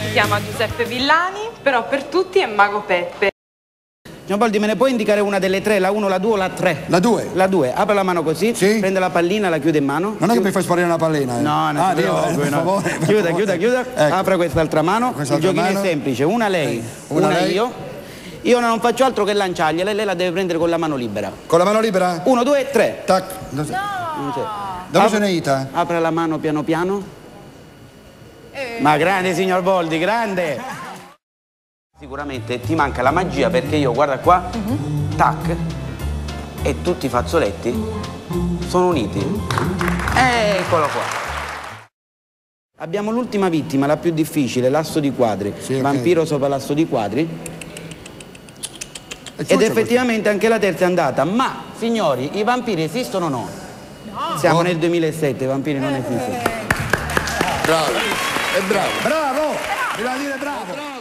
Si chiama Giuseppe Villani, però per tutti è Mago Peppe. Signor Boldi, me ne puoi indicare una delle tre, la 1, la 2 o la 3? La 2. La 2, apre la mano così, sì? Prende la pallina, la chiude in mano. Non è che mi fai sparire una pallina, eh? No, no, per favore. Chiuda, ecco. Apra quest'altra mano, il giochino è semplice, una lei, una lei. Io non faccio altro che lanciargliela e lei la deve prendere con la mano libera. Con la mano libera? 1, 2, 3. Tac. No! Dove ce n'è Ita? Apre la mano piano piano. Ma grande signor Boldi, grande! Sicuramente ti manca la magia perché io, guarda qua, tac, e tutti i fazzoletti sono uniti. Eccolo qua. Abbiamo l'ultima vittima, la più difficile, l'asso di quadri. Sì, okay. Vampiro sopra l'asso di quadri. Ed effettivamente anche la terza è andata. Ma, signori, i vampiri esistono o no? No. Siamo nel 2007, i vampiri non esistono. Bravo. È bravo. Bravo! Bisogna dire bravo.